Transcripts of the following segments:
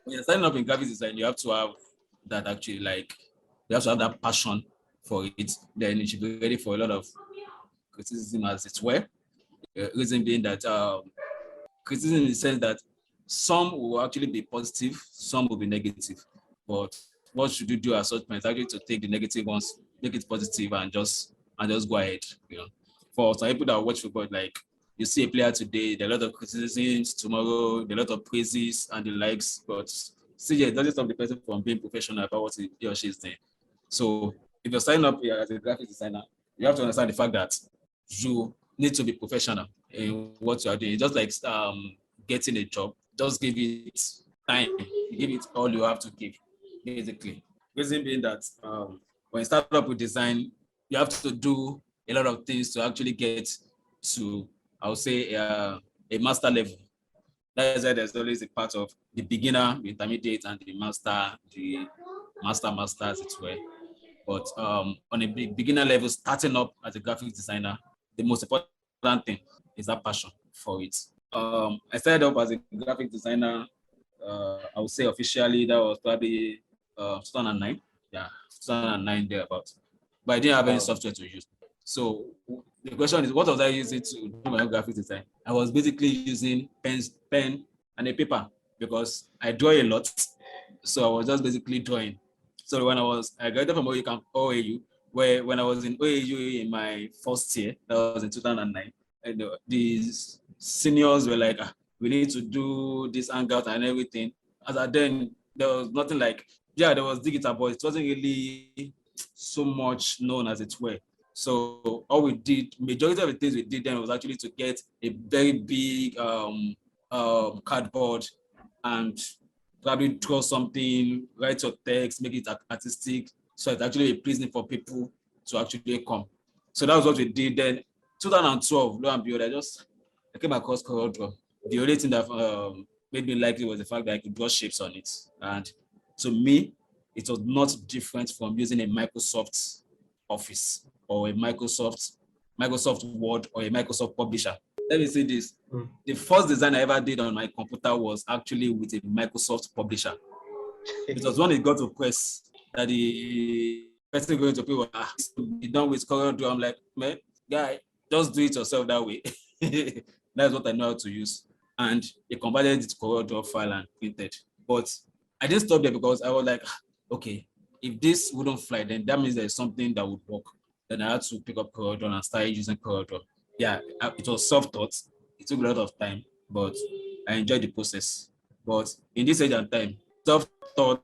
when you're starting up in graphics design, you have to have that actually, like, you have to have that passion for it. Then you should be ready for a lot of criticism as it were. Reason being that criticism in the sense that some will actually be positive, some will be negative. But what should you do at such points? Actually, to take the negative ones, make it positive, and just go ahead. You know, for some people that watch football, like you see a player today, there are a lot of criticisms. Tomorrow, there are a lot of praises and the likes. But still, yeah, it doesn't stop the person from being professional about what he or she is doing. So, if you're signing up here as a graphic designer, you have to understand the fact that you need to be professional in what you are doing. It's just like getting a job. Just give it time. Give it all you have to give, basically. Reason being that when you start up with design, you have to do a lot of things to actually get to, I would say, a master level. That is why there's always a part of the beginner, the intermediate, and the master, as it were. But on a beginner level, starting up as a graphic designer, the most important thing is that passion for it. I started up as a graphic designer. I would say officially that was probably 2009. Yeah, 2009 thereabout. But I didn't have any software to use. So the question is, what was I using to do my own graphic design? I was basically using pen, and a paper because I draw a lot. So I was just basically drawing. So when I graduated from OAU, where when I was in OAU in my first year, that was in 2009, and these seniors were like, we need to do this hangout and everything. As at then, there was nothing like, yeah, there was digital, but it wasn't really so much known as it were. So all we did, majority of the things we did then was actually to get a very big cardboard and probably draw something, write your text, make it artistic, so it's actually pleasing for people to actually come. So that was what we did then. 2012, lo and behold, I came across CorelDRAW. The only thing that made me like it was the fact that I could draw shapes on it. And to me, it was not different from using a Microsoft Office or a Microsoft Word or a Microsoft Publisher. Let me say this. The first design I ever did on my computer was actually with a Microsoft Publisher. It was when it got to press that the person going to people, be done with CorelDRAW. I'm like, man, guy, just do it yourself that way. That's what I know how to use. And they converted it to CorelDRAW file and printed. But I didn't stop there because I was like, okay, if this wouldn't fly, then that means there's something that would work. Then I had to pick up CorelDRAW and start using CorelDRAW. Yeah, it was self-taught. It took a lot of time, but I enjoyed the process. But in this age and time, self-taught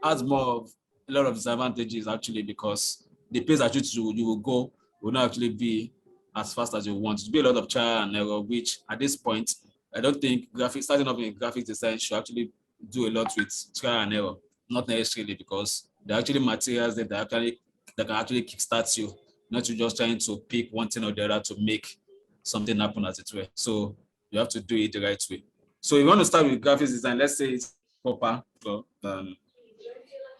has more of a lot of disadvantages actually, because the pace at which you will go will not actually be as fast as you want. It will be a lot of trial and error, which at this point, I don't think starting up in graphic design should actually do a lot with trial and error. Not necessarily, because there are actually materials that can actually kickstart you, not you just trying to pick one thing or the other to make something happen as it were. So you have to do it the right way. So you want to start with graphics design, let's say it's proper.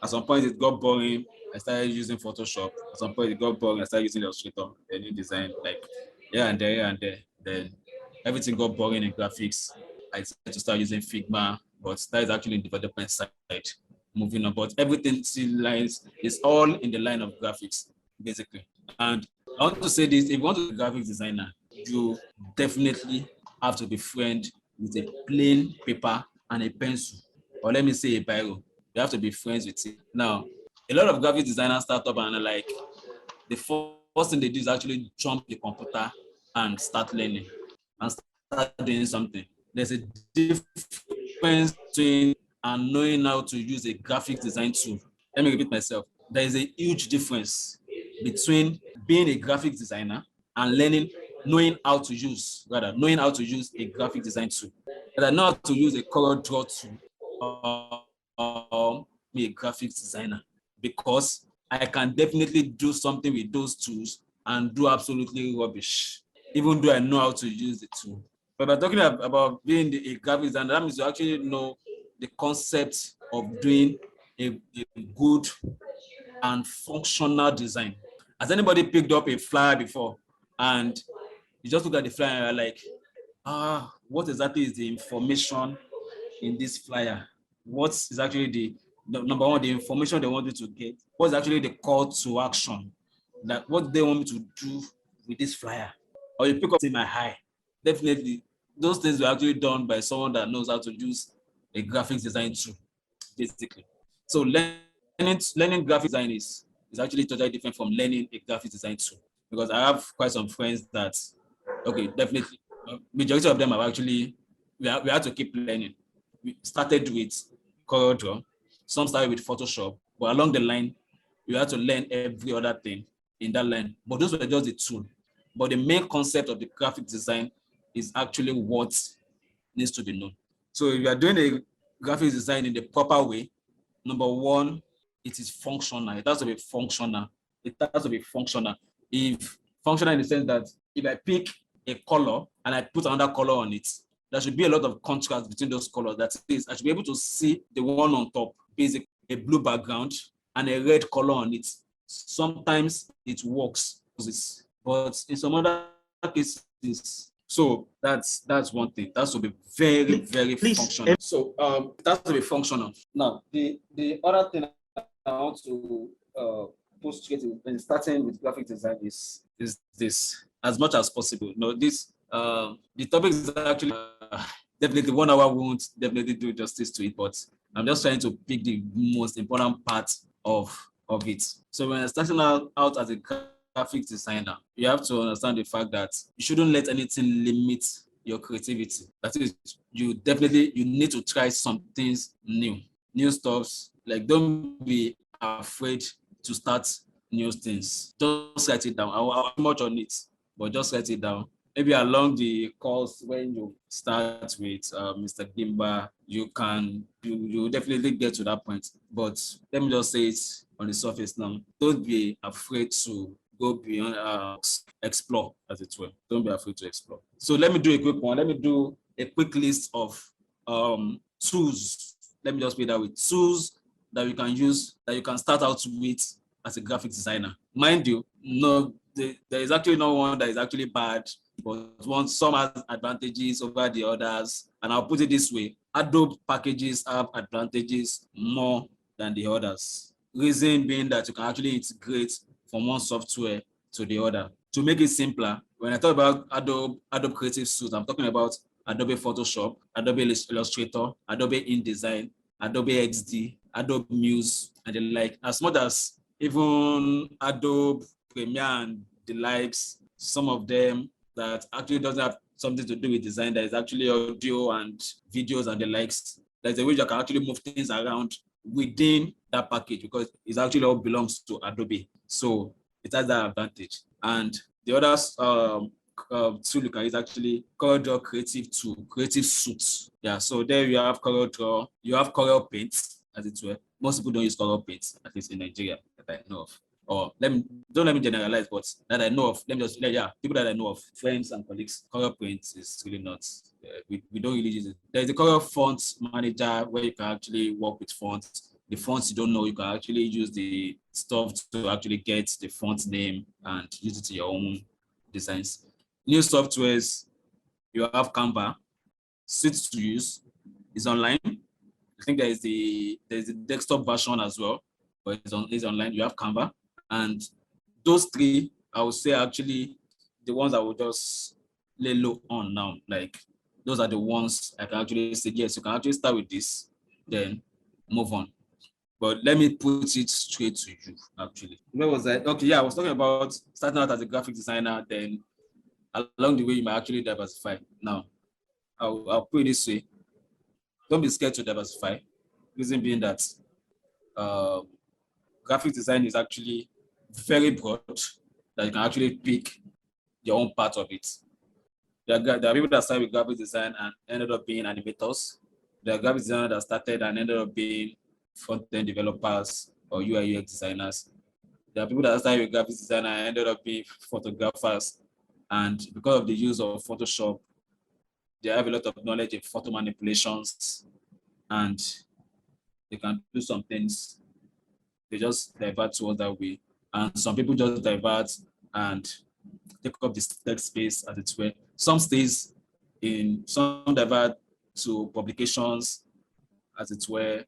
At some point it got boring. I started using Photoshop. At some point it got boring. I started using Illustrator, a new design, like here and there, here and there. Then everything got boring in graphics. I decided to start using Figma, but that is actually in development side. Moving on, but everything still lines is all in the line of graphics, basically. And I want to say this: if you want to be a graphic designer, you definitely have to be friend with a plain paper and a pencil, or let me say a biro. You have to be friends with it. Now, a lot of graphic designers start up and are like, the first thing they do is actually jump the computer and start learning and start doing something. There's a difference between and knowing how to use a graphic design tool. Let me repeat myself. There is a huge difference between being a graphic designer and knowing how to use a graphic design tool. But I know how to use a CorelDRAW tool be a graphics designer, because I can definitely do something with those tools and do absolutely rubbish, even though I know how to use the tool. But by talking about being a graphics designer, that means you actually know the concept of doing a good and functional design. Has anybody picked up a flyer before and you just look at the flyer and you're like, what exactly is the information in this flyer? what is actually the number one, the information they want you to get. What's actually the call to action? That what they want me to do with this flyer, or you pick up in my eye. Definitely, those things were actually done by someone that knows how to use a graphics design tool, basically. So learning graphic design is actually totally different from learning a graphic design tool, because I have quite some friends that, okay, definitely, majority of them have actually, we had to keep learning. We started with CorelDRAW, some started with Photoshop, but along the line, you had to learn every other thing in that line. But those were just the tool. But the main concept of the graphic design is actually what needs to be known. So if you are doing a graphic design in the proper way, number one, it is functional. It has to be functional. It has to be functional. If functional in the sense that if I pick a color and I put another color on it, there should be a lot of contrast between those colors. That is, I should be able to see the one on top, basically a blue background and a red color on it. Sometimes it works, but in some other cases, so that's one thing. That has to be very functional. So it has to be functional. Now, the other thing I want to post when starting with graphic design is this, as much as possible. You know, this the topic is actually definitely 1 hour won't definitely do justice to it, but I'm just trying to pick the most important part of it. So when starting out as a graphic designer, you have to understand the fact that you shouldn't let anything limit your creativity. That is, you need to try some things new stuffs. Like, don't be afraid to start new things. Just write it down. I'll much on it, but just write it down. Maybe along the course when you start with Mr. Gimba, you definitely get to that point. But let me just say it on the surface now. Don't be afraid to go beyond, explore, as it were. Don't be afraid to explore. So let me do a quick one. Let me do a quick list of tools. Let me just put that with tools that you can use, that you can start out with as a graphic designer. Mind you, no, there is actually no one that is actually bad, but some has advantages over the others. And I'll put it this way: Adobe packages have advantages more than the others. Reason being that you can actually integrate from one software to the other. To make it simpler, when I talk about Adobe Creative Suite, I'm talking about Adobe Photoshop, Adobe Illustrator, Adobe InDesign, Adobe XD, Adobe Muse, and the like. As much as even Adobe Premiere and the likes, some of them that actually doesn't have something to do with design, that is actually audio and videos and the likes. There's a way you can actually move things around within that package, because it actually all belongs to Adobe. So it has that advantage. And the other tool you can use actually CorelDRAW Creative Suite. Yeah, so there you have CorelDRAW, you have Corel Paint, as it were. Most people don't use Corel Paint, at least in Nigeria, that I know of. Or don't let me generalize, but that I know of, let me just, yeah, people that I know of, friends and colleagues, Corel Paint is really not, we don't really use it. There's the Corel Font Manager where you can actually work with fonts. The fonts you don't know, you can actually use the stuff to actually get the font name and use it to your own designs. New softwares, you have Canva, Suite to use, is online. I think there's the desktop version as well, but it's online. You have Canva, and those three, I would say, actually the ones I would just lay low on now. Like, those are the ones I can actually say, yes, you can actually start with this, then move on. But let me put it straight to you, actually. Where was I? Okay, yeah, I was talking about starting out as a graphic designer, then along the way, you might actually diversify. Now, I'll put it this way. Don't be scared to diversify. Reason being that graphic design is actually very broad, that you can actually pick your own part of it. There are people that started with graphic design and ended up being animators. There are graphic designers that started and ended up being front-end developers or UI UX designers. There are people that started with graphic design and ended up being photographers. And because of the use of Photoshop, they have a lot of knowledge in photo manipulations, and they can do some things. They just divert towards that way. And some people just divert and take up this text space, as it were. Some divert to publications, as it were,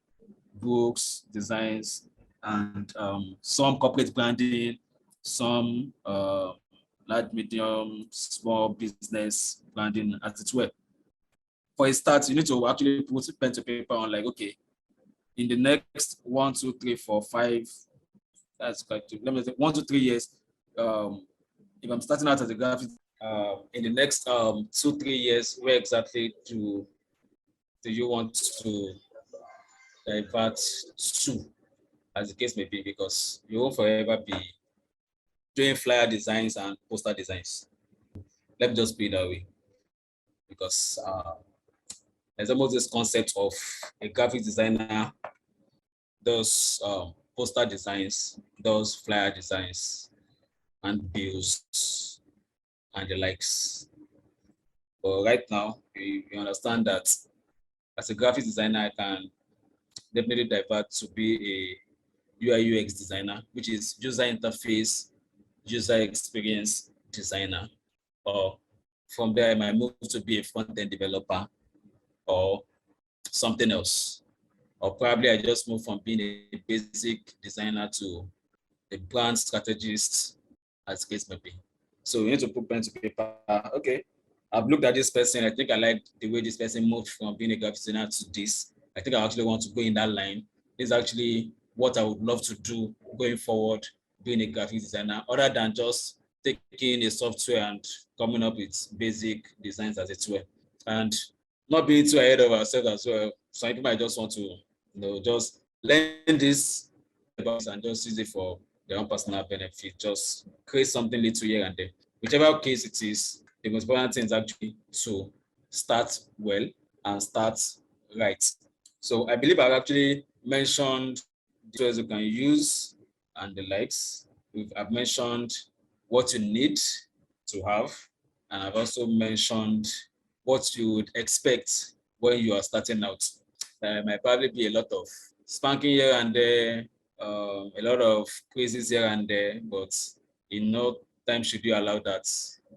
books, designs, and some corporate branding, some large, medium, small business branding, as it were. For a start, you need to actually put pen to paper on like, okay, in the next 1, 2, 3, 4, 5, that's quite, let me say 1 to 3 years, if I'm starting out as a graphic, in the next 2, 3 years, where exactly do you want to divert to, as the case may be, because you won't forever be doing flyer designs and poster designs. Let me just put it that way, because there's almost this concept of a graphic designer does poster designs, does flyer designs, and bills and the likes. But right now, we understand that as a graphic designer, I can definitely divert to be a UI UX designer, which is user interface, user experience designer. Or from there, I might move to be a front-end developer or something else. Or probably I just move from being a basic designer to a brand strategist, as case may be. So we need to put pen to paper. Okay, I've looked at this person. I think I like the way this person moved from being a graphic designer to this. I think I actually want to go in that line. This is actually what I would love to do going forward, being a graphic designer, other than just taking a software and coming up with basic designs, as it were. And not being too ahead of ourselves as well. Some people might just want to, just learn this and just use it for their own personal benefit. Just create something little here and there. Whichever case it is, the most important thing is actually to start well and start right. So I believe I've actually mentioned the tools you can use and the likes. I've mentioned what you need to have, and I've also mentioned what you would expect when you are starting out. There might probably be a lot of spanking here and there, a lot of quizzes here and there, but in no time should you allow that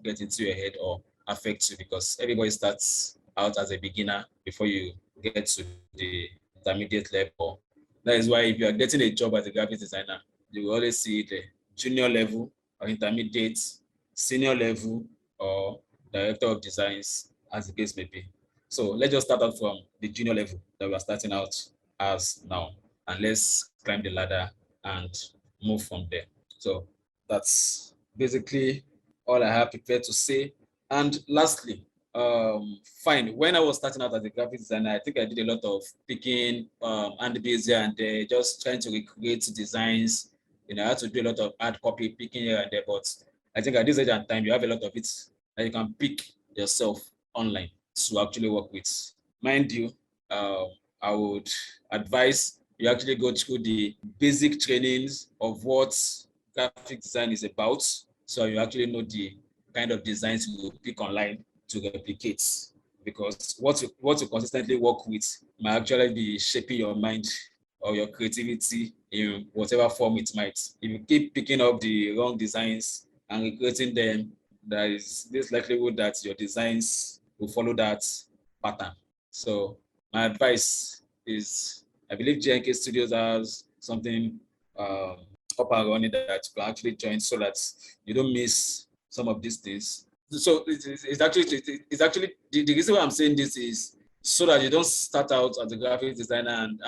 get into your head or affect you, because everybody starts out as a beginner before you get to the intermediate level. That is why if you are getting a job as a graphic designer, you will always see the junior level or intermediate, senior level, or director of designs, as the case may be. So let's just start out from the junior level that we are starting out as now, and let's climb the ladder and move from there. So that's basically all I have prepared to say. And lastly, fine. When I was starting out as a graphic designer, I think I did a lot of picking and busy and just trying to recreate designs. I had to do a lot of hard copy picking here and there. But I think at this age and time, you have a lot of it that you can pick yourself online to actually work with. Mind you, I would advise you actually go through the basic trainings of what graphic design is about, so you actually know the kind of designs you will pick online to replicate, because what you consistently work with might actually be shaping your mind or your creativity in whatever form it might. If you keep picking up the wrong designs and recreating them, there is this likelihood that your designs will follow that pattern. So my advice is, I believe JNK Studios has something up and running that you can actually join, so that you don't miss some of these things. So it's actually the reason why I'm saying this is so that you don't start out as a graphic designer and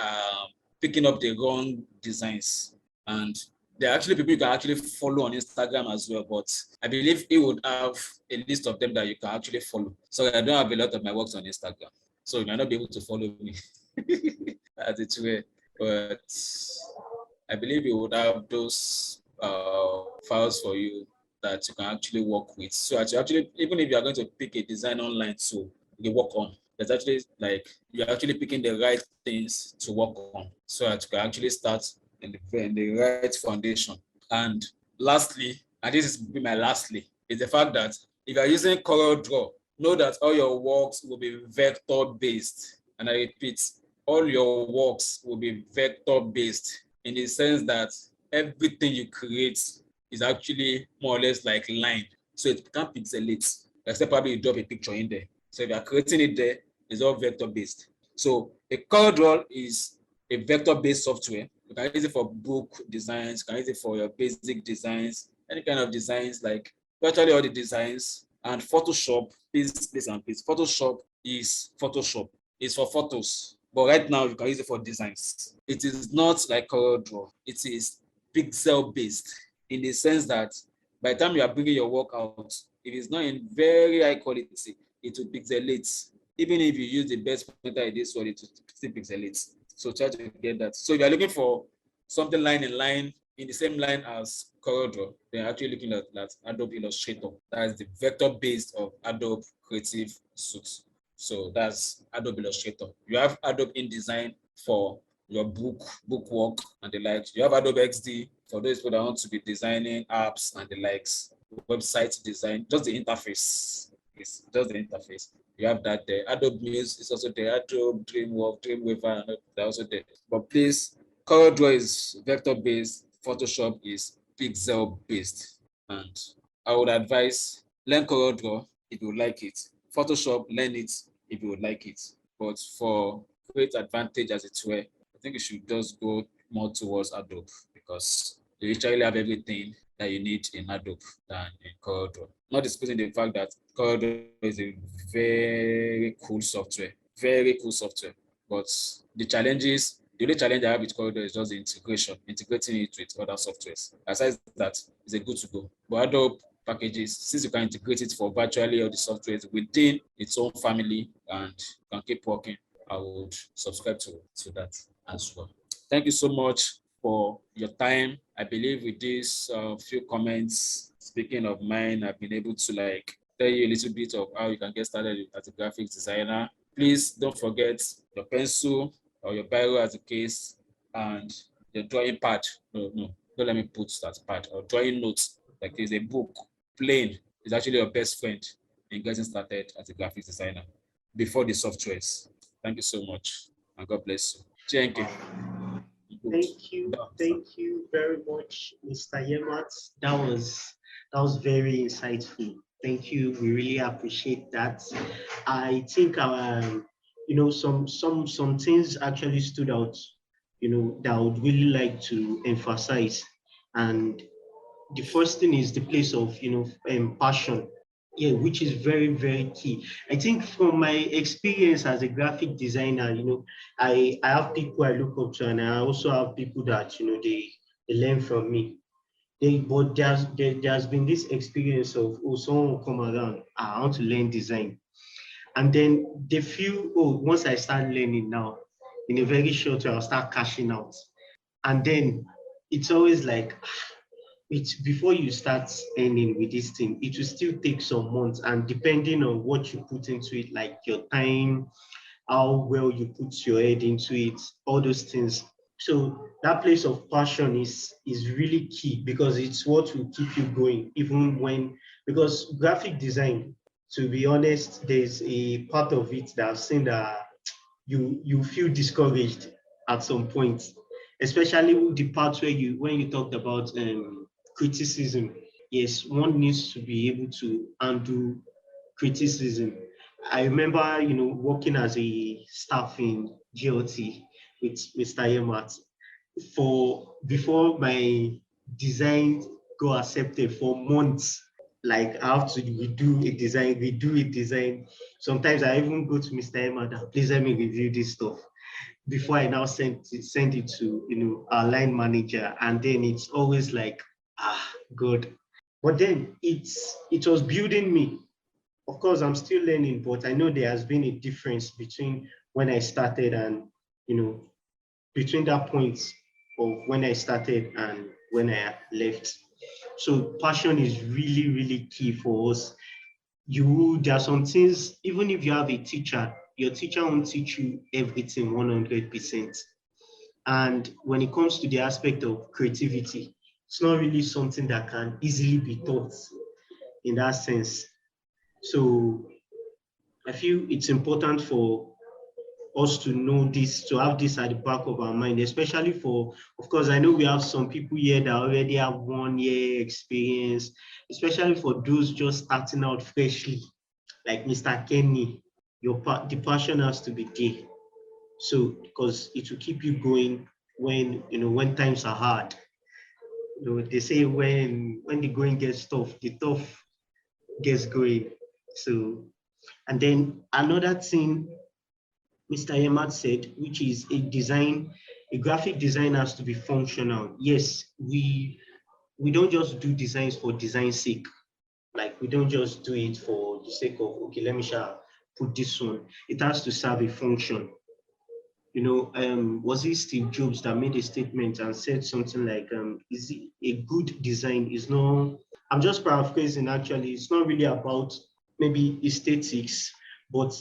picking up the wrong designs. And there are actually people you can actually follow on Instagram as well, but I believe it would have a list of them that you can actually follow. So I don't have a lot of my works on Instagram, so you might not be able to follow me as it were. But I believe you would have those files for you that you can actually work with. So actually, even if you are going to pick a design online to work on, there's actually you're actually picking the right things to work on, so that you can actually start in the right foundation. And lastly, and this is my lastly, is the fact that if you're using CorelDRAW, know that all your works will be vector based. And I repeat, all your works will be vector based, in the sense that everything you create is actually more or less like lined. So it can't pixelate, except probably you drop a picture in there. So if you're creating it there, it's all vector based. So A CorelDRAW is a vector-based software. You can use it for book designs, you can use it for your basic designs, any kind of designs, like virtually all the designs. And Photoshop, please and please. Photoshop is Photoshop. It's for photos. But right now, you can use it for designs. It is not like CorelDRAW. It is pixel-based in the sense that by the time you are bringing your work out, if it's not in very high quality, it will pixelate. Even if you use the best printer in this world, it will still pixelate. So try to get that. So if you're looking for something line in the same line as CorelDRAW, then actually looking at Adobe Illustrator. That is the vector based of Adobe Creative Suite. So that's Adobe Illustrator. You have Adobe InDesign for your book work and the likes. You have Adobe XD for those people that want to be designing apps and the likes, website design, just the interface. It's just the interface. You have that there. Adobe Muse is also there. Adobe Dreamweaver, they're also there. But please, CorelDRAW is vector-based. Photoshop is pixel-based. And I would advise learn CorelDRAW if you like it. Photoshop, learn it if you would like it. But for great advantage, as it were, I think you should just go more towards Adobe because you literally have everything that you need in Adobe than in CorelDRAW. Not disputing the fact that CorelDRAW is a very cool software, but the only challenge I have with CorelDRAW is just the integrating it with other softwares. Aside that, it's a good to go. But Adobe packages, since you can integrate it for virtually all the softwares within its own family and you can keep working, I would subscribe to that as well. Thank you so much for your time. I believe with these few comments, speaking of mine, I've been able to tell you a little bit of how you can get started as a graphics designer. Please don't forget your pencil or your biro as a case and your drawing pad. No, don't let me put that pad or drawing notes. Like there's a book, plain is actually your best friend in getting started as a graphics designer before the softwares. Thank you so much and God bless you. Thank you. Thank you very much, Mr. Yemat. That was very insightful. Thank you. We really appreciate that. I think some things actually stood out, that I would really like to emphasize. And the first thing is the place of passion. Yeah, which is very, very key. I think from my experience as a graphic designer, I have people I look up to, and I also have people that they learn from me. But there's been this experience of, oh, someone will come around, I want to learn design, and then they feel, oh, once I start learning now, in a very short time I'll start cashing out, and then it's always like, it's before you start earning with this thing, it will still take some months, and depending on what you put into it, like your time, how well you put your head into it, all those things. So that place of passion is really key, because it's what will keep you going, even when, because graphic design, to be honest, there's a part of it that I've seen that you feel discouraged at some point, especially the part where when you talked about criticism. Yes, one needs to be able to handle criticism. I remember, working as a staff in GLT with Mr. Yemat, for before my design got accepted for months. Like, I have to redo a design. Sometimes I even go to Mr. Yemat, please let me review this stuff before I now send it to our line manager, and then it's always like, good. But then it was building me. Of course, I'm still learning, but I know there has been a difference between when I started and between that point of when I started and when I left. So passion is really, really key for us. There are some things, even if you have a teacher, your teacher won't teach you everything 100%. And when it comes to the aspect of creativity, it's not really something that can easily be taught in that sense. So I feel it's important for us to know this, to have this at the back of our mind, especially for, of course, I know we have some people here that already have 1 year experience, especially for those just starting out freshly, like Mr. Kenny. The passion has to be there. So because it will keep you going when times are hard. They say when the going gets tough, the tough gets going. So, and then another thing Mr. Yemat said, which is a graphic design has to be functional. Yes, we don't just do designs for design's sake. Like we don't just do it for the sake of, okay, let me put this one. It has to serve a function. Was it Steve Jobs that made a statement and said something like, is it a good design is not, I'm just paraphrasing actually, it's not really about maybe aesthetics, but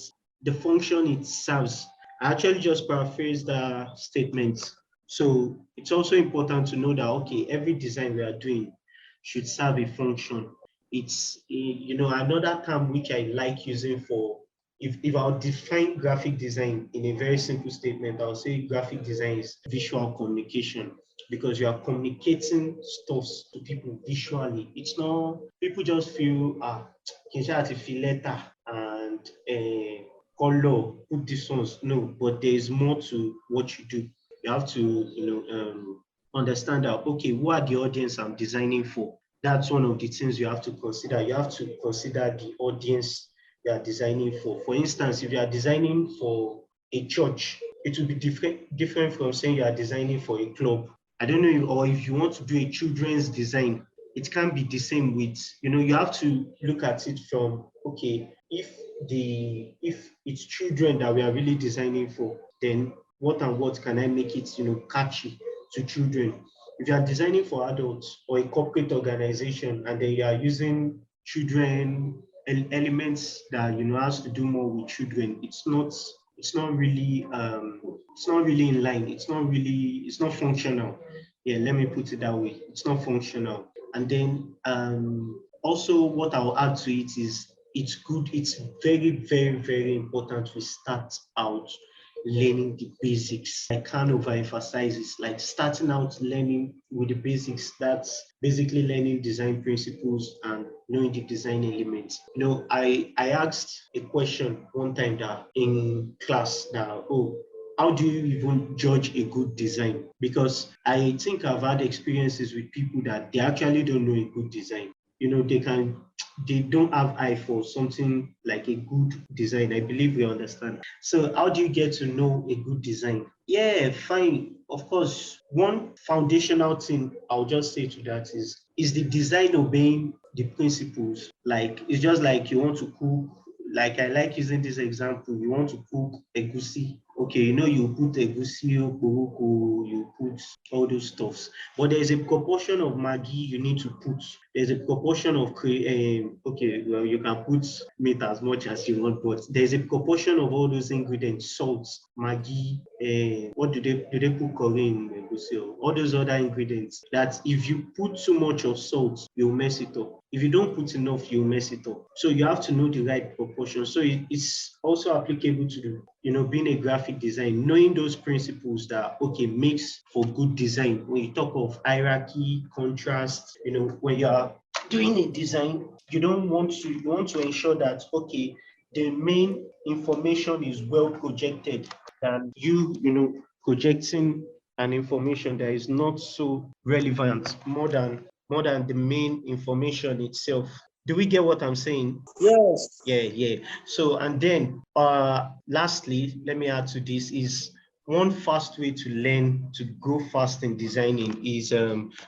the function it serves. I actually just paraphrased the statement. So it's also important to know that, okay, every design we are doing should serve a function. Another term which I like using for, if I'll define graphic design in a very simple statement, I'll say graphic design is visual communication, because you are communicating stuff to people visually. It's not, people just feel, can you feel letter and color, put this ones. No, but there is more to what you do. You have to, understand that, okay, who are the audience I'm designing for? That's one of the things you have to consider. You have to consider the audience you are designing for. For instance, if you are designing for a church, it will be different from saying you are designing for a club. I don't know, or if you want to do a children's design, it can't be the same with, you have to look at it from, okay, if it's children that we are really designing for, then what and what can I make it, catchy to children? If you are designing for adults or a corporate organization and then you are using children elements that has to do more with children, it's not really in line. It's not functional. Yeah, let me put it that way. It's not functional. And then also what I'll add to it is it's very, very, very important we start out learning the basics. I can't overemphasize it. Like starting out learning with the basics, that's basically learning design principles and knowing the design elements. I asked a question one time that in class that, oh, how do you even judge a good design? Because I think I've had experiences with people that they actually don't know a good design. They don't have eye for something like a good design. I believe we understand. So how do you get to know a good design? Yeah, fine. Of course, one foundational thing I'll just say to that is the design obeying the principles? Like, it's just like you want to cook, like I like using this example, you want to cook egusi. Okay, you put egusi, okporoko, you put all those stuffs. But there's a proportion of Maggi you need to put. There's a proportion of, okay, well, you can put meat as much as you want, but there's a proportion of all those ingredients, salt, Maggi, what do they put curry in egusi, or all those other ingredients, that if you put too much of salt, you'll mess it up. If you don't put enough, you'll mess it up. So you have to know the right proportion. So it's also applicable to being a graphic design, knowing those principles that, okay, makes for good design. When you talk of hierarchy, contrast, when you are doing a design, you want to ensure that, okay, the main information is well projected than projecting an information that is not so relevant more than the main information itself. Do we get what I'm saying? Yes. Yeah. So, and then lastly, let me add to this is one fast way to learn to go fast in designing is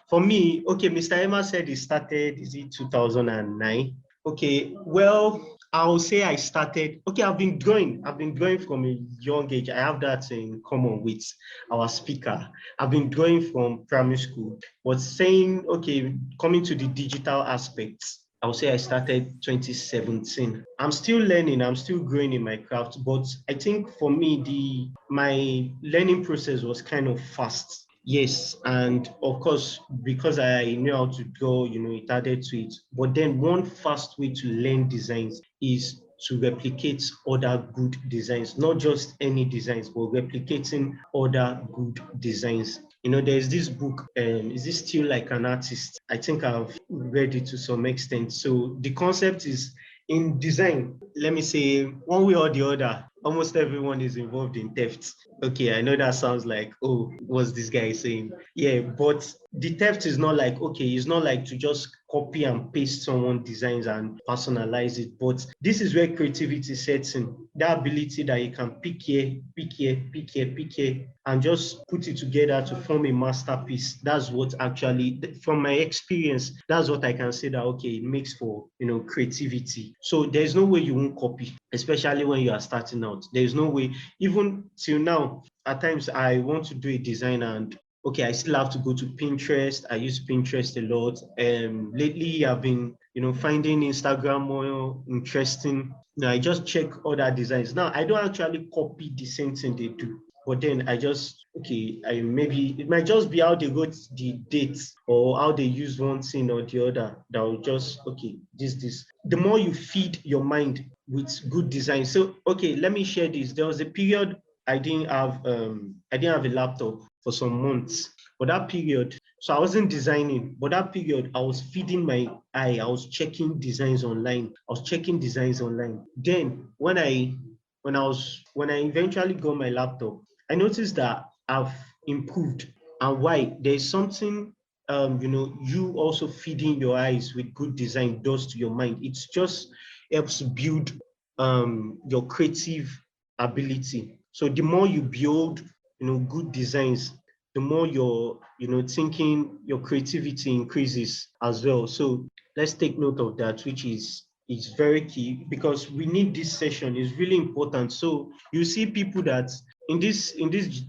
for me, okay, Mr. Emma said he started, is it 2009? Okay, well, I'll say I started, okay, I've been drawing from a young age. I have that in common with our speaker. I've been drawing from primary school, but saying, okay, coming to the digital aspects, I'll say I started 2017. I'm still learning, I'm still growing in my craft, but I think for me, my learning process was kind of fast. Yes, and of course, because I knew how to draw, it added to it. But then one fast way to learn designs is to replicate other good designs, not just any designs, but replicating other good designs. There's this book, is this Still Like an Artist? I think I've read it to some extent. So the concept is in design, let me say one way or the other, almost everyone is involved in theft. Okay, I know that sounds like, oh, what's this guy saying? Yeah, but the theft is not like, okay, it's not like to just copy and paste someone's designs and personalize it. But this is where creativity sets in. That ability that you can pick here, pick here, pick here, pick here, and just put it together to form a masterpiece. That's what actually, from my experience, that's what I can say that, okay, it makes for, creativity. So there's no way you won't copy, especially when you are starting out. There's no way, even till now, at times I want to do a design and okay, I still have to go to Pinterest. I use Pinterest a lot. Lately I've been, finding Instagram more interesting. I just check other designs. Now I don't actually copy the same thing they do. But then I just, okay, I maybe it might just be how they wrote the dates or how they use one thing or the other that will just, okay, this. The more you feed your mind with good design. So, okay, let me share this. There was a period I didn't have a laptop for some months. For that period, so I wasn't designing, but that period I was feeding my eye. I was checking designs online. I was checking designs online. Then when I eventually got my laptop, I noticed that I've improved. And why? There's something you also feeding your eyes with good design does to your mind. It's just helps build your creative ability. So the more you build, good designs, the more your, thinking, your creativity increases as well. So let's take note of that, which is very key because we need this session. It's really important. So you see people that in this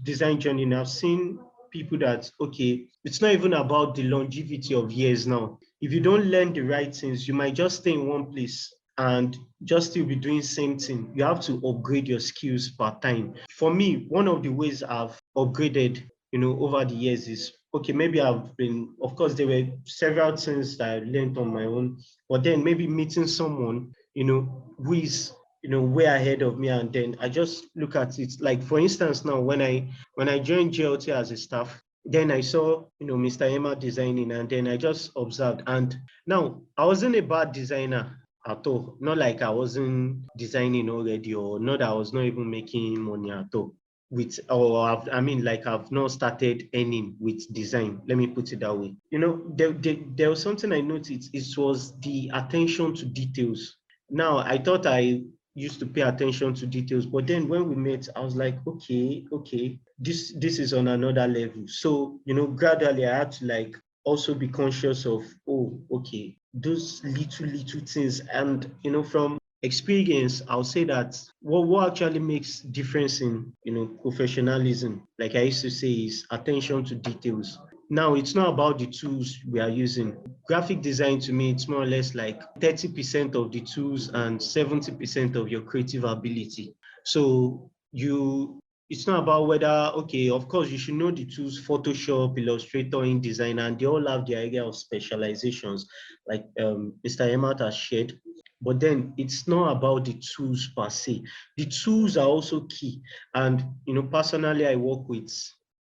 design journey, and I've seen people that, okay, it's not even about the longevity of years now. If you don't learn the right things, you might just stay in one place and just still be doing same thing. You have to upgrade your skills per time. For me, one of the ways I've upgraded, over the years is, okay, maybe I've been, of course, there were several things that I learned on my own, but then maybe meeting someone, who is, way ahead of me, and then I just look at it. Like for instance, now when I joined JLT as a staff, then I saw, Mr. Emma designing, and then I just observed. And now I wasn't a bad designer at all. Not like I wasn't designing already, or not that I was not even making money at all. Like I've not started earning with design. Let me put it that way. There was something I noticed. It was the attention to details. Now, I thought I used to pay attention to details, but then when we met, I was like, okay, this is on another level. So, gradually I had to like also be conscious of, oh, okay, those little things. And, from experience, I'll say that what actually makes difference in, professionalism, like I used to say, is attention to details. Now, it's not about the tools we are using. Graphic design, to me, it's more or less like 30% of the tools and 70% of your creative ability. So it's not about whether, okay, of course, you should know the tools, Photoshop, Illustrator, InDesign, and they all have their area of specializations, like Mr. Emmat has shared. But then it's not about the tools per se. The tools are also key. And, personally, I work with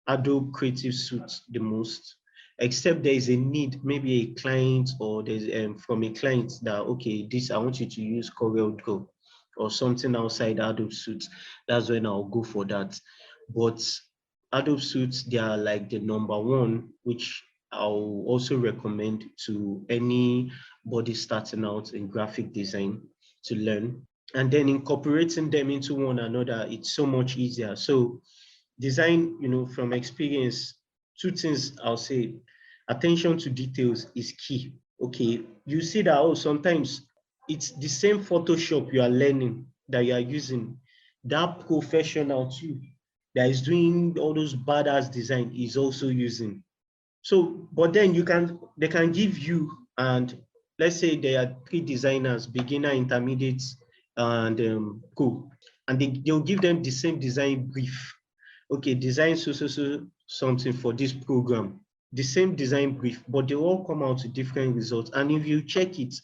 Adobe Creative Suite the most, except there is a need, maybe a client, or there's from a client that, okay, this I want you to use Corel Draw or something outside Adobe Suite. That's when I'll go for that. But Adobe Suite, they are like the number one, which I'll also recommend to anybody starting out in graphic design to learn. And then incorporating them into one another, it's so much easier. So design, from experience, two things I'll say. Attention to details is key. Okay, you see that, oh, sometimes it's the same Photoshop you are learning that you are using. That professional too that is doing all those badass design is also using. So, but then they can give you, and let's say there are three designers, beginner, intermediate, and pro, and they'll give them the same design brief. Okay, design so something for this program, the same design brief, but they all come out to different results. And if you check it,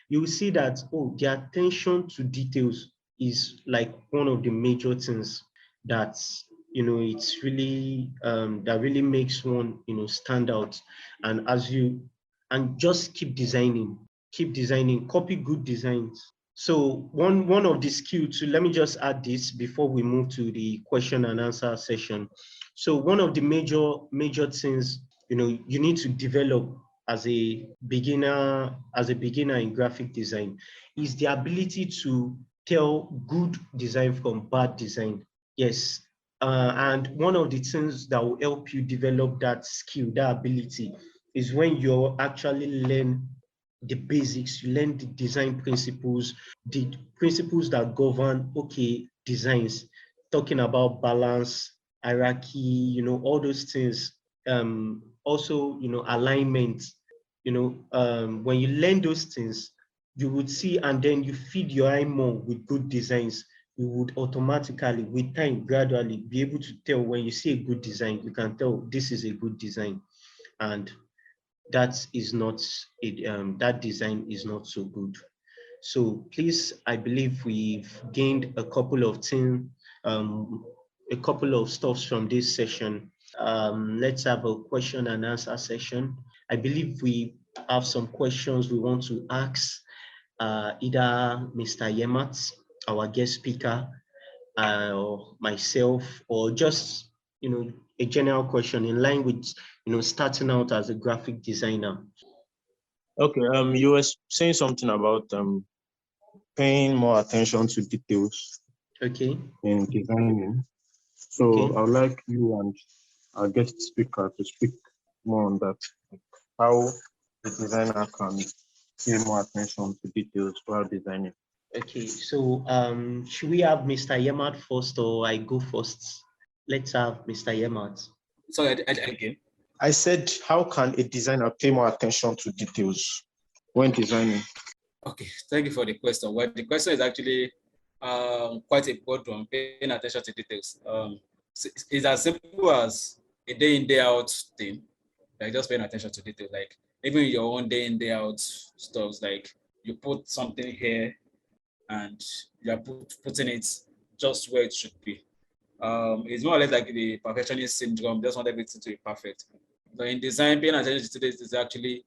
you will see that, oh, the attention to details is like one of the major things that, it's really that really makes one, stand out. And just keep designing, copy good designs. So one of the skill too, let me just add this before we move to the question and answer session. So one of the major things, you need to develop as a beginner in graphic design is the ability to tell good design from bad design. Yes. And one of the things that will help you develop that skill, that ability, is when you actually learn the basics, you learn the design principles, the principles that govern, okay, designs, talking about balance, hierarchy, all those things. Also, alignment, when you learn those things, you would see, and then you feed your eye more with good designs, you would automatically, with time, gradually be able to tell when you see a good design, you can tell this is a good design. And that is not that design is not so good. So please, I believe we've gained a couple of things, a couple of stuffs from this session. Let's have a question and answer session. I believe we have some questions we want to ask either Mr. Yemat, our guest speaker, or myself, or just a general question in line with starting out as a graphic designer. Okay, you were saying something about paying more attention to details Okay. in designing. So Okay. I would like you and our guest speaker to speak more on that, like how the designer can pay more attention to details while designing. Okay, so should we have Mr. Yemat first or I go first? Let's have Mr. Yemat. Sorry, again. I said, how can a designer pay more attention to details when designing? Okay, thank you for the question. Well, the question is actually quite a broad one, paying attention to details. It's as simple as a day in, day out thing, like just paying attention to details. Like even your own day in, day out stuff, like you put something here and you're putting it just where it should be. It's more or less like the perfectionist syndrome, just want everything to be perfect. But in design, paying attention to details is actually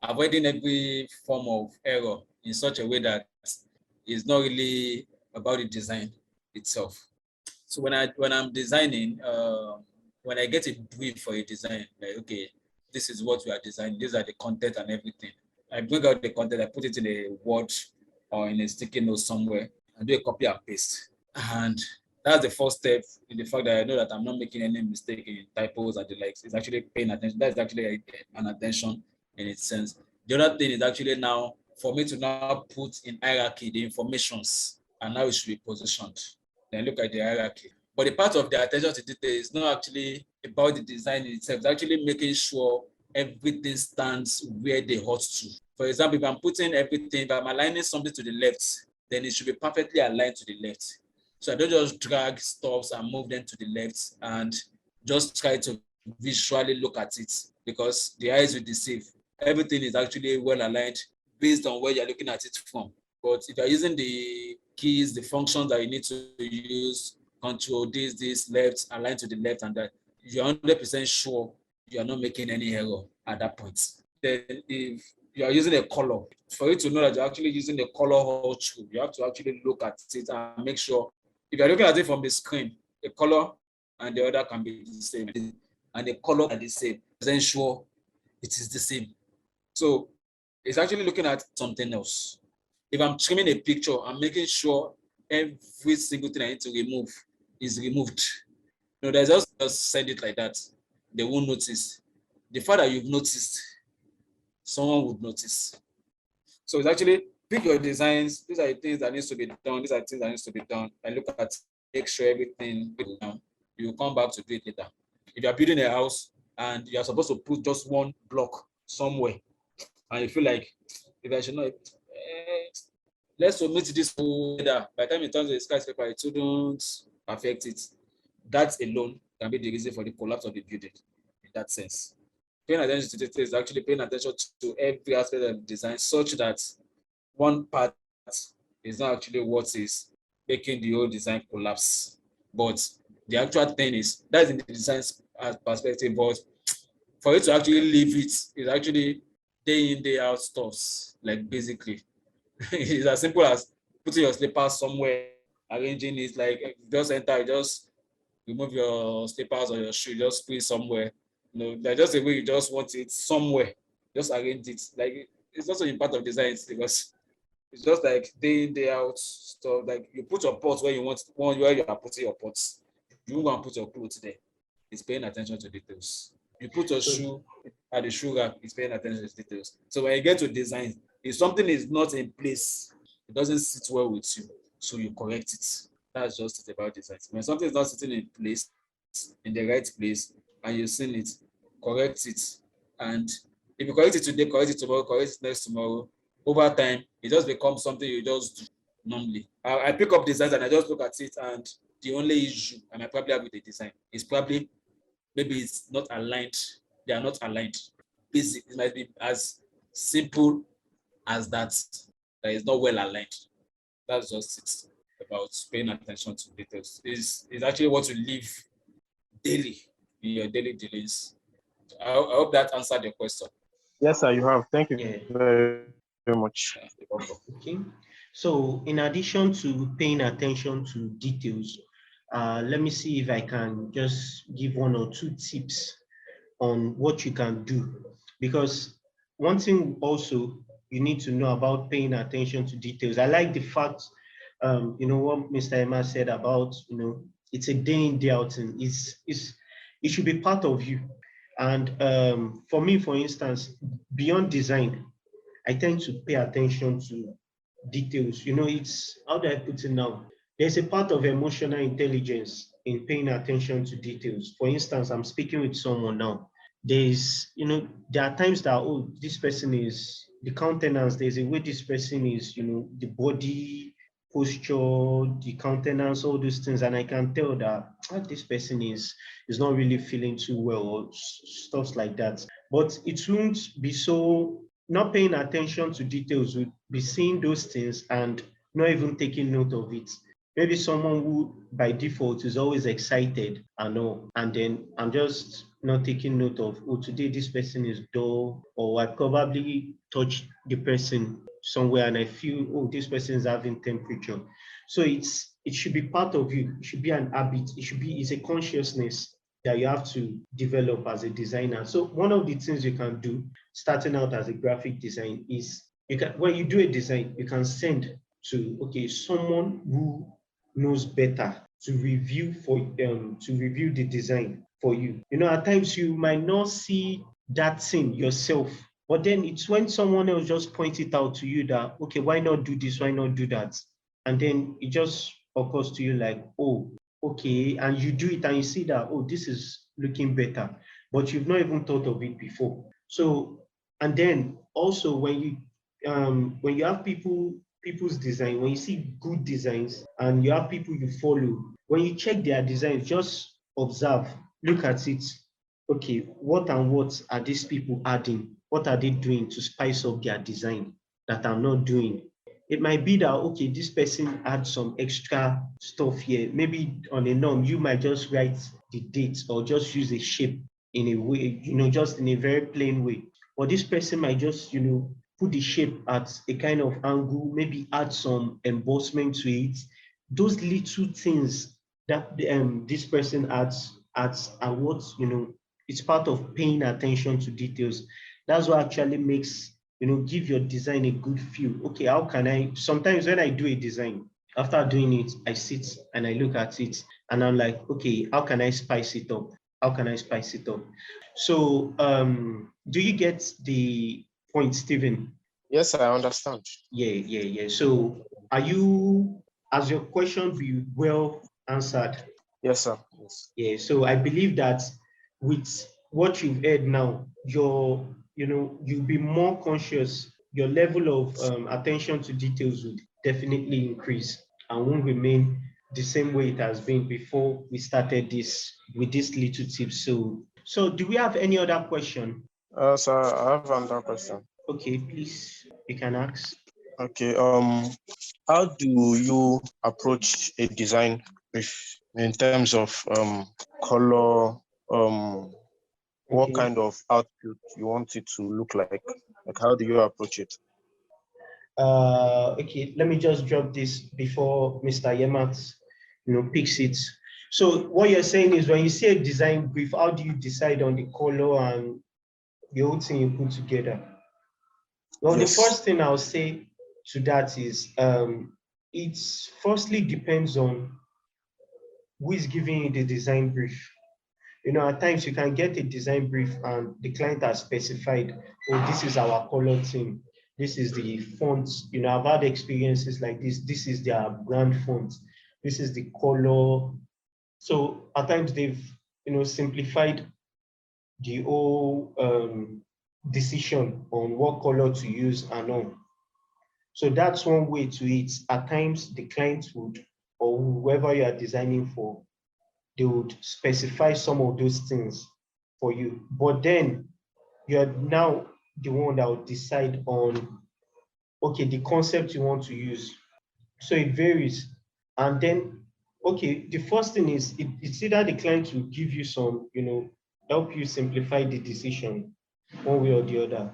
avoiding every form of error in such a way that it's not really about the design itself. So when I'm designing, when I get a brief for a design, like okay, this is what we are designing, these are the content and everything. I bring out the content, I put it in a Word or in a sticky note somewhere, and do a copy and paste. And that's the first step in the fact that I know that I'm not making any mistake in typos and the likes. It's actually paying attention. That's actually an attention in its sense. The other thing is actually now for me to now put in hierarchy the informations and how it should be positioned. Then look at the hierarchy. But the part of the attention to detail is not actually about the design itself. It's actually making sure everything stands where they ought to. For example, if I'm putting everything, if I'm aligning something to the left, then it should be perfectly aligned to the left. So I don't just drag stuffs and move them to the left and just try to visually look at it because the eyes will deceive. Everything is actually well aligned based on where you're looking at it from. But if you're using the keys, the functions that you need to use, control this, left, align to the left, and that, you're 100% sure you are not making any error at that point. Then if you are using a color, for you to know that you're actually using the color all through, you have to actually look at it and make sure. If you're looking at it from the screen, the color and the other can be the same, and the color are the same. Then sure it is the same. So it's actually looking at something else. If I'm trimming a picture, I'm making sure every single thing I need to remove is removed. No, there's just send it like that. They won't notice. The fact that you've noticed, someone would notice. So it's actually pick your designs. These are the things that needs to be done. These are the things that needs to be done. I look at, make sure everything is down. You will come back to do it later. If you are building a house and you are supposed to put just one block somewhere, and you feel like if I should not, let's omit this together. By the time it turns to a skyscraper, it shouldn't affect it. That alone can be the reason for the collapse of the building in that sense. Paying attention to detail is actually paying attention to every aspect of design such that one part is not actually what is making the whole design collapse. But the actual thing is, that's in the design perspective, but for you to actually leave it is actually day in, day out stuffs, like basically. It's as simple as putting your slippers somewhere, arranging it, like you just enter, you just remove your slippers or your shoe, just put it somewhere. Like just the way you just want it somewhere, just arrange it. Like it's also a part of design because it's just like day in, day out stuff. Like you put your pots where you want, where you are putting your pots. You won't go and put your clothes there. It's paying attention to details. You put your So shoe at the shoe rack, it's paying attention to details. So when you get to design, if something is not in place, it doesn't sit well with you, so you correct it. That's just it about design. When something is not sitting in place, in the right place, and you've seen it, correct it. And if you correct it today, correct it tomorrow, correct it next tomorrow, over time, it just becomes something you just do normally. I pick up designs and I just look at it, and the only issue I might probably have with the design is probably maybe it's not aligned. They are not aligned. Basic, it might be as simple as that. That is not well aligned. That's just it about paying attention to details. Is actually what you live daily in your daily dealings. I hope that answered your question. Yes, sir, you have. Thank you yeah, very much. okay. So in addition to paying attention to details, let me see if I can just give one or two tips on what you can do. Because one thing also you need to know about paying attention to details. I like the fact, what Mr. Emma said about, it's a day in, day out thing. It should be part of you. And for me, for instance, beyond design, I tend to pay attention to details. It's, how do I put it now? There's a part of emotional intelligence in paying attention to details. For instance, I'm speaking with someone now. There are times that, oh, this person is the countenance, there's a way this person is, the body posture, the countenance, all those things, and I can tell that this person is not really feeling too well or stuff like that. But it won't be so, not paying attention to details would be seeing those things and not even taking note of it. Maybe someone who by default is always excited and all, and then I'm just not taking note of, oh, today this person is dull, or I probably touched the person somewhere and I feel, oh, this person is having temperature. So it should be part of you. It should be an habit. It's a consciousness that you have to develop as a designer. So one of the things you can do starting out as a graphic design is, when you do a design, you can send to someone who knows better to review the design for you. At times you might not see that thing yourself, but then it's when someone else just points it out to you that, okay, why not do this, why not do that? And then it just occurs to you like, oh, okay, and you do it and you see that, oh, this is looking better, but you've not even thought of it before. So, and then also when you have people's design, when you see good designs and you have people you follow, when you check their designs, just observe, look at it. Okay, what and what are these people adding? What are they doing to spice up their design that I'm not doing? It might be that, okay, this person adds some extra stuff here. Maybe on a norm, you might just write the dates or just use a shape in a way, just in a very plain way. Or this person might just, put the shape at a kind of angle, maybe add some embossment to it. Those little things that this person adds are what, it's part of paying attention to details. That's what actually makes, give your design a good feel. Okay, how can sometimes when I do a design, after doing it, I sit and I look at it and I'm like, okay, how can I spice it up? How can I spice it up? So, do you get the point, Stephen? Yes, I understand. Yeah. So, has your question be well answered? Yes, sir. Yes. Yeah. So I believe that with what you've heard now, you'll be more conscious. Your level of attention to details would definitely increase and won't remain the same way it has been before we started this with these little tips. So do we have any other question? Sir, I have another question. Okay, please, you can ask. Okay. How do you approach a design in terms of color, what Okay. kind of output you want it to look like? Like, how do you approach it? Okay, let me just drop this before Mr. Yemat, picks it. So what you're saying is when you see a design brief, how do you decide on the color and the whole thing you put together? Well, the Yes. first thing I'll say to that is it's firstly depends on who is giving you the design brief. At times you can get a design brief and the client has specified, oh, this is our color theme. This is the font. I've had experiences like this. This is their brand font. This is the color. So at times they've, simplified the whole decision on what color to use and all. So that's one way to it. At times the client would, or whoever you are designing for, they would specify some of those things for you. But then you're now the one that would decide on, okay, the concept you want to use. So it varies. And then, okay, the first thing is it's either the client will give you some, help you simplify the decision one way or the other.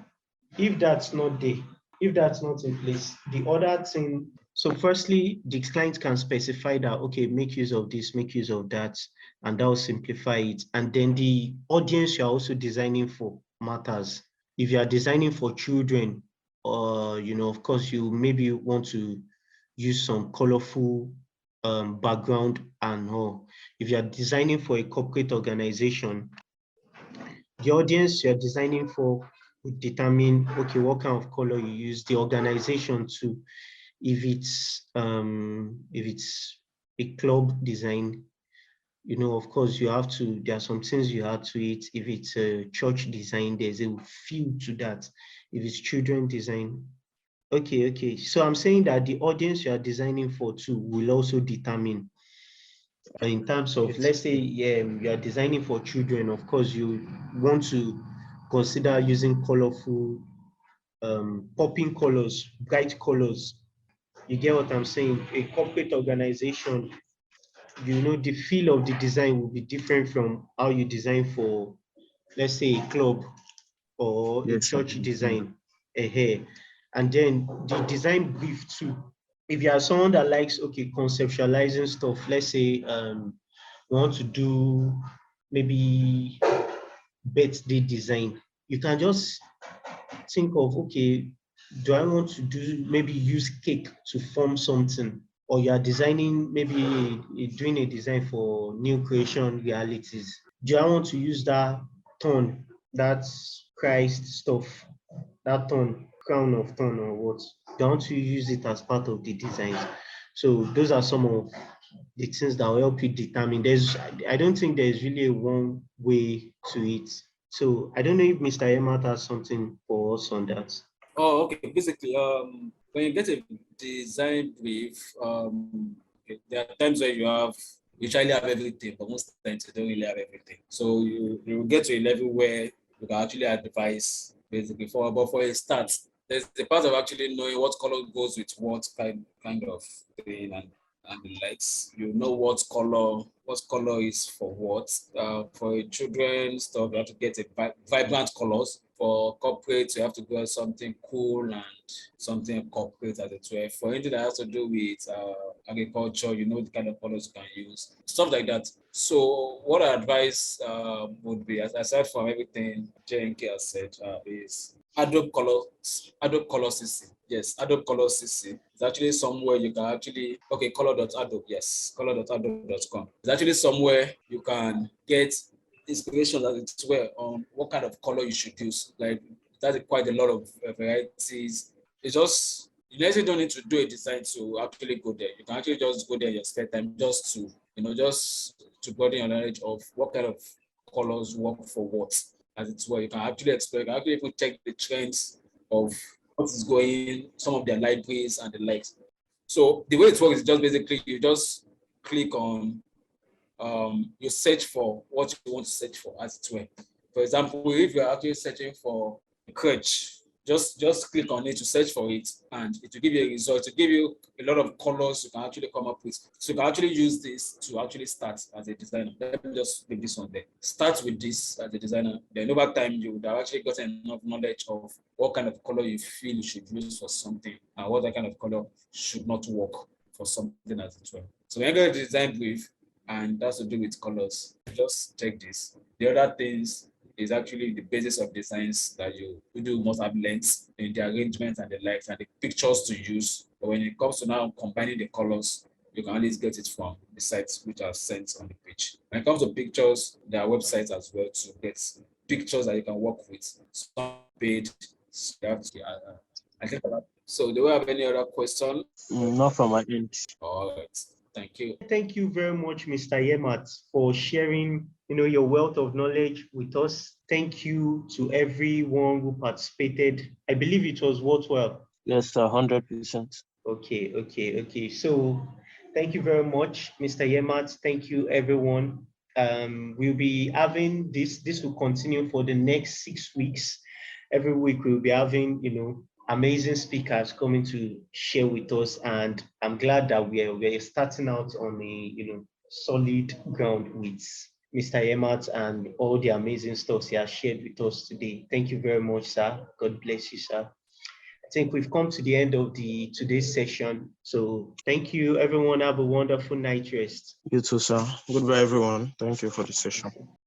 If that's not there, if that's not in place, the other thing, so firstly, the client can specify that, okay, make use of this, make use of that, and that will simplify it. And then the audience you're also designing for matters. If you are designing for children, or, of course, you maybe want to use some colorful background and all. If you are designing for a corporate organization, the audience you're designing for would determine, okay, what kind of color you use, the organization too. If it's a club design, of course you have to, there are some things you add to it. If it's a church design, there's a feel to that. If it's children design, okay. So I'm saying that the audience you are designing for too will also determine in terms of, let's say, you are designing for children. Of course, you want to consider using colorful, popping colors, bright colors. You get what I'm saying? A corporate organization, the feel of the design will be different from how you design for, let's say, a club or a Yes, sir. church design. And then the design brief too. If you are someone that likes, okay, conceptualizing stuff, let's say we want to do maybe birthday design, you can just think of, okay, do I want to do maybe use cake to form something? Or you are designing, maybe doing a design for new creation realities. Do I want to use that tone, that Christ stuff, that tone, crown of thorn or what? Do I want to use it as part of the designs? So those are some of the things that will help you determine. I don't think there's really a one way to it. So I don't know if Mr. Emat has something for us on that. Oh, okay. Basically, when you get a design brief, okay, there are times where you try to have everything, but most times you don't really have everything. So you get to a level where you can actually advise basically but for a start, there's the part of actually knowing what color goes with what kind of thing and the likes. You know what color is for what. For children stuff, you have to get a vibrant colors. For corporate, you have to go something cool and something corporate as it were. For anything that has to do with agriculture, you know the kind of colors you can use, stuff like that. So what I advise would be, aside from everything JNK has said, is Adobe Color CC. Yes, Adobe Color CC. It's actually somewhere you can actually, okay, color.adobe, yes, color.adobe.com. It's actually somewhere you can get inspiration as it were on what kind of color you should use. Like that's quite a lot of varieties. It's just you actually don't need to do a design to actually go there. You can actually just go there in your spare time just to just to broaden your knowledge of what kind of colors work for what. As it were, you can actually explore. You can actually even check the trends of what is going, some of their libraries and the likes. So the way it works is just basically you just click on you search for what you want to search for, as it were. For example, if you're actually searching for a crutch, just click on it to search for it, and it will give you a result. To give you a lot of colors you can actually come up with. So you can actually use this to actually start as a designer. Let me just leave this one there. Start with this as a designer. Then over time, you would have actually gotten enough knowledge of what kind of color you feel you should use for something, and what kind of color should not work for something as well. So when you get a design brief, and that's to do with colors, just check this. The other things is actually the basis of designs that you do must have lengths in the arrangement and the likes and the pictures to use. But when it comes to now combining the colors, you can always get it from the sites which are sent on the page. When it comes to pictures, there are websites as well to get pictures that you can work with. Some paid, I think about. So do we have any other question? Not from my end. All right. Thank you. Thank you very much, Mr. Yemat, for sharing, your wealth of knowledge with us. Thank you to everyone who participated. I believe it was worthwhile. Yes, 100%. Okay. So thank you very much, Mr. Yemat. Thank you, everyone. We'll be having this will continue for the next 6 weeks. Every week we'll be having, amazing speakers coming to share with us, and I'm glad that we're starting out on a solid ground with Mr. Yemat and all the amazing stuff he has shared with us today. Thank you very much, sir. God bless you, sir. I think we've come to the end of today's session. So thank you, everyone. Have a wonderful night rest. You too, sir. Goodbye, everyone. Thank you for the session.